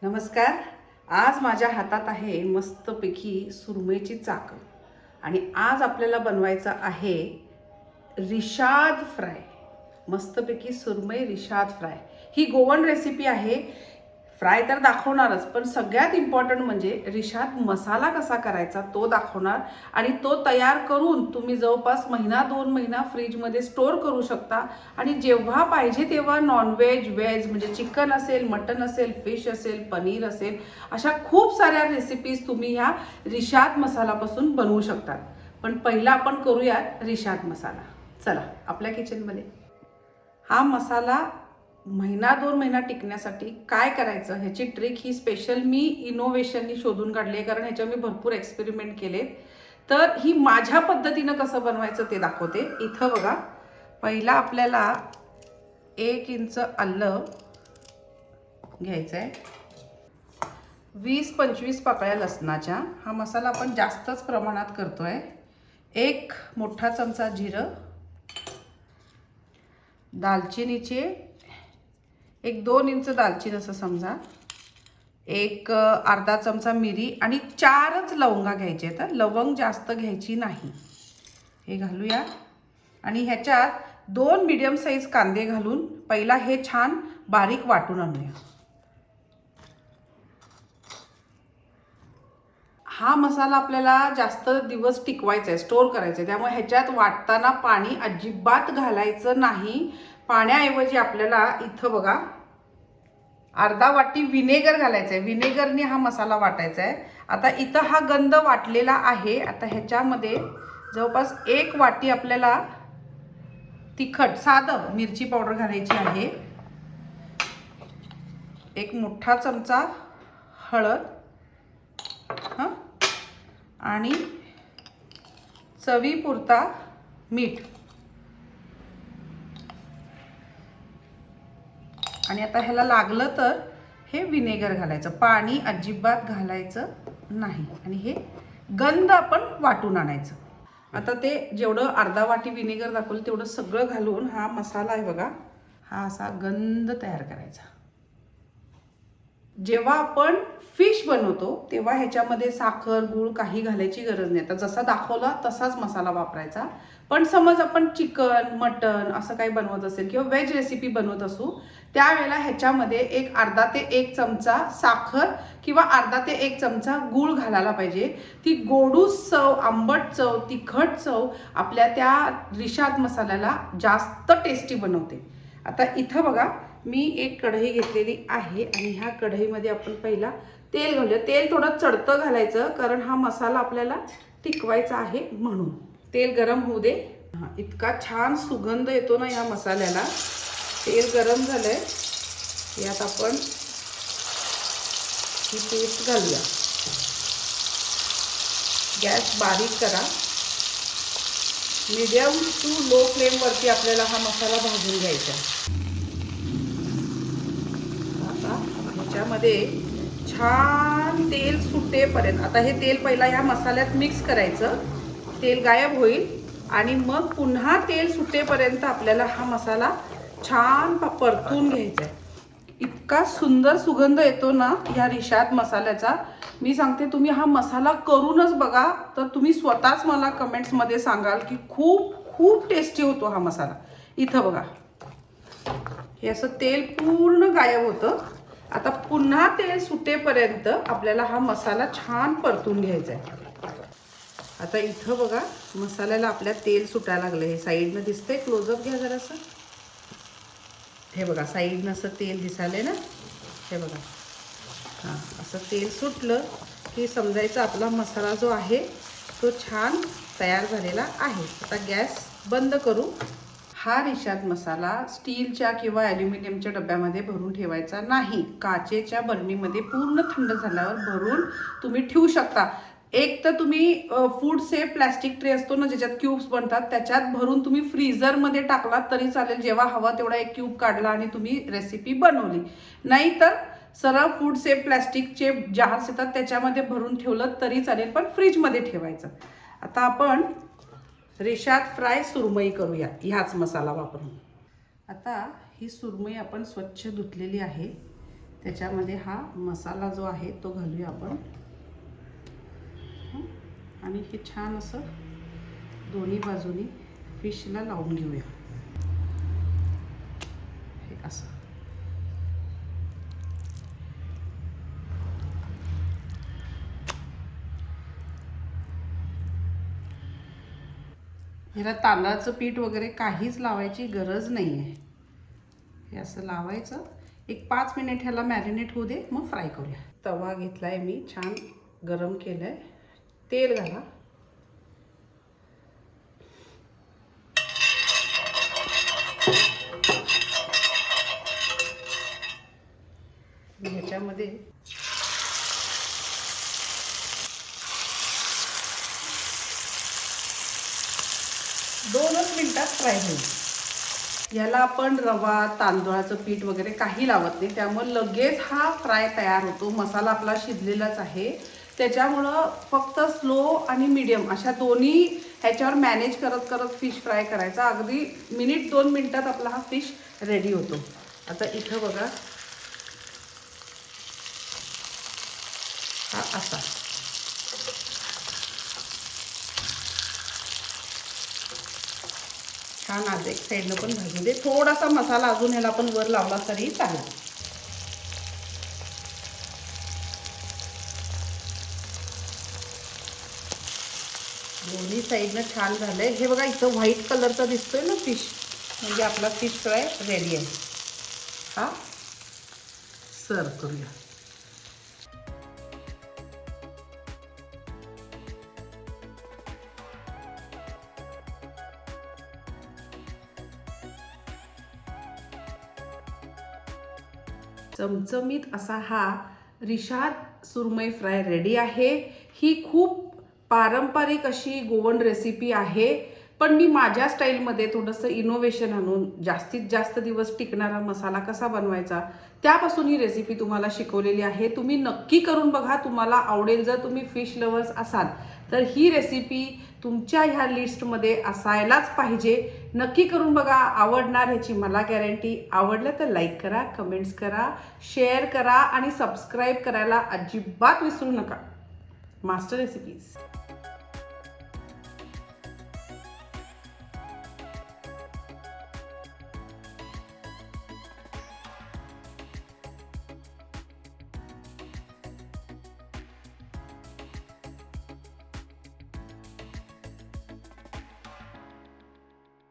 नमस्कार. आज माझ्या हातात आहे मस्तपैकी सुरमईची चाकं आणि आज आपल्याला बनवायचं आहे रिशाद फ्राय. मस्तपैकी सुरमई रिशाद फ्राय ही गोवन रेसिपी आहे. फ्राय तर दाखवणारच, पण सगळ्यात इम्पॉर्टंट म्हणजे रिशाद मसाला कसा करायचा तो दाखवणार. आणि तो तयार करून तुम्ही जवळपास महिना 2 महिना फ्रीजमध्ये स्टोर करू शकता. आणि जेव्हा पाहिजे तेव्हा नॉनव्हेज व्हेज म्हणजे चिकन असेल, मटन असेल, फिश असेल, पनीर असेल, अशा खूप साऱ्या रेसिपीज तुम्ही ह्या रिशाद मसालापासून बनवू शकता. पण पहिला आपण करूया रिशाद मसाला. चला आपल्या किचनमध्ये. हा मसाला महिना 2 महिना टिकण्यासाठी काय करायचं ह्याची ट्रिक ही स्पेशल मी इनोव्हेशननी शोधून काढली आहे, कारण ह्याच्यावर मी भरपूर एक्सपेरिमेंट केले. तर ही माझ्या पद्धतीनं कसं बनवायचं ते दाखवते. इथं बघा, पहिला आपल्याला 1 इंच आलं घ्यायचं आहे, 20-25 पाकळ्या लसणाच्या. हा मसाला आपण जास्तच प्रमाणात करतोय. 1 मोठा चमचा जिरं, दालचिनीचे 1-2 इंच दालचिनी असं समजा, अर्धा चमचा मिरी आणि 4च लवंगा घ्यायचे आहेत. लवंग जास्त घ्यायची नाही. हे घालूया आणि ह्याच्यात 2 मीडियम साईज कांदे घालून पहिला हे छान बारीक वाटून आणूया. हा मसाला आपल्याला जास्त दिवस टिकवायचा आहे, स्टोर करायचा आहे, त्यामुळे ह्याच्यात वाटताना पाणी अजिबात घालायचं नाही. पाण्याऐवजी आपल्याला इथं बघा अर्धा वाटी विनेगर घालायचं आहे. विनेगरने हा मसाला वाटायचा आहे. आता इथं हा गंध वाटलेला आहे. आता ह्याच्यामध्ये जवळपास 1 वाटी आपल्याला तिखट साधं मिरची पावडर घालायची आहे. 1 मोठा चमचा हळद आणि चवीपुरता मीठ. आणि आता ह्याला लागलं तर हे विनेगर घालायचं, पाणी अजिबात घालायचं नाही. आणि हे गंध आपण वाटून आणायचं. आता ते जेवढं अर्धा वाटी विनेगर दाखवलं तेवढं सगळं घालून हा मसाला आहे बघा, हा असा गंध तयार करायचा. जेव्हा आपण फिश बनवतो तेव्हा ह्याच्यामध्ये साखर गूळ काही घालायची गरज नाही. आता जसा दाखवला तसाच मसाला वापरायचा. पण समज आपण चिकन मटन असं काही बनवत असेल किंवा व्हेज रेसिपी बनवत असू, त्यावेळेला ह्याच्यामध्ये अर्धा ते 1 चमचा साखर किंवा अर्धा ते 1 चमचा गूळ घालायला पाहिजे. ती गोडूस चव, आंबट चव, तिखट चव आपल्या त्या रिशाद मसाल्याला जास्त टेस्टी बनवते. आता इथं बघा, मी 1 कढई घेतलेली आहे आणि ह्या कढईमध्ये आपण पहिला तेल घालूया. तेल थोडं चढतं घालायचं, कारण हा मसाला आपल्याला टिकवायचा आहे म्हणून. तेल गरम होऊ दे. इतका छान सुगंध येतो ना या मसाल्याला. तेल गरम झालंय, यात आपण ही पेस्ट घालूया. गॅस बारीक करा. मीडियम टू लो फ्लेमवरती आपल्याला हा मसाला भाजून घ्यायचा. ह्याच्यामध्ये छान तेल सुटेपर्यंत, आता हे तेल पहिला ह्या मसाल्यात मिक्स करायचं, तेल गायब होईल आणि मग पुन्हा तेल सुटेपर्यंत आपल्याला हा मसाला छान परतून घ्यायचा आहे. इतका सुंदर सुगंध येतो ना ह्या रिशाद मसाल्याचा. मी सांगते, तुम्ही हा मसाला करूनच बघा, तर तुम्ही स्वतःच मला कमेंट्समध्ये सांगाल की खूप खूप टेस्टी होतो हा मसाला. इथं बघा, हे असं तेल पूर्ण गायब होतं. आता पुन्हा तेल सुटेपर्यंत आपल्याला हा मसाला छान परतून घ्यायचा आहे. आता इथं बघा, मसाल्याला आपल्या तेल सुटायला लागलं. हे साईडनं दिसतंय, क्लोजअप घ्या जरासं. हे बघा, साईडनं असं तेल दिसायलंय ना, हे बघा. हां, असं तेल सुटलं की समजायचं आपला मसाला जो आहे तो छान तयार झालेला आहे. आता गॅस बंद करू. हा रिशाद मसाला स्टीलच्या किंवा ॲल्युमिनियमच्या डब्यामध्ये भरून ठेवायचा नाही. काचेच्या बरणीमध्ये पूर्ण थंड झाल्यावर भरून तुम्ही ठेवू शकता. एक तर तुम्ही फूड सेफ प्लॅस्टिक ट्रे असतो ना, ज्याच्यात क्यूब्स बनतात, त्याच्यात भरून तुम्ही फ्रीझरमध्ये टाकलात तरी चालेल. जेव्हा हवा तेवढा 1 क्यूब काढला आणि तुम्ही रेसिपी बनवली. नाहीतर सरळ फूड सेफ प्लॅस्टिकचे जार्स येतात त्याच्यामध्ये भरून ठेवलं तरी चालेल, पण फ्रीजमध्ये ठेवायचं. आता आपण रिशाद फ्राय सुरमई करूया ह्याच मसाला वापरून. आता ही सुरमई आपण स्वच्छ धुतलेली आहे. त्याच्यामध्ये हा मसाला जो आहे तो घालूया आपण आणि हे छान असं दोन्ही बाजूनी फिशला लावून घेऊया. हे असं ह्याला तांदळाचं पीठ वगैरे काहीच लावायची गरज नाही आहे. हे असं लावायचं, एक 5 मिनिट ह्याला मॅरिनेट होऊ दे, मग फ्राय करूया. तवा घेतला आहे मी, छान गरम केलं आहे. तेल घाला. ह्याच्यामध्ये दोनच मिनिटात फ्राय होईल. याला आपण रवा, तांदळाचं पीठ वगैरे काही लावत नाही, त्यामुळे लगेच हा फ्राय तयार होतो. मसाला आपला शिजलेलाच आहे, त्याच्यामुळं फक्त स्लो आणि मीडियम अशा दोन्ही ह्याच्यावर मॅनेज करत करत फिश फ्राय करायचा. अगदी 1-2 मिनिटात आपला हा फिश रेडी होतो. आता इथं बघा, हा असा छान आज एक साईडनं पण भाजू दे. थोडासा मसाला अजून ह्याला आपण वर लावला तरी चालेल. दोन्ही साईडनं छान झालंय. हे बघा, इथं व्हाईट कलरचा दिसतोय ना फिश, म्हणजे आपला फिश फ्राय रेडी आहे. हा सर्व करूया. चमचमीत असा हा रिशाद सुरमई फ्राय रेडी आहे. ही खूप पारंपरिक अशी गोवन रेसिपी आहे, पण मी माझ्या स्टाईलमध्ये थोडंसं इनोव्हेशन आणून जास्तीत जास्त दिवस टिकणारा मसाला कसा बनवायचा त्यापासून ही रेसिपी तुम्हाला शिकवलेली आहे. तुम्ही नक्की करून बघा, तुम्हाला आवडेल. जर तुम्ही फिश लवर्स असाल तर ही रेसिपी तुमच्या ह्या लिस्टमध्ये असायलाच पाहिजे. नक्की करून बघा, आवडणार ह्याची मला गॅरंटी. आवडलं तर लाईक करा, कमेंट्स करा, शेअर करा आणि सबस्क्राईब करायला अजिबात विसरू नका. Master recipes.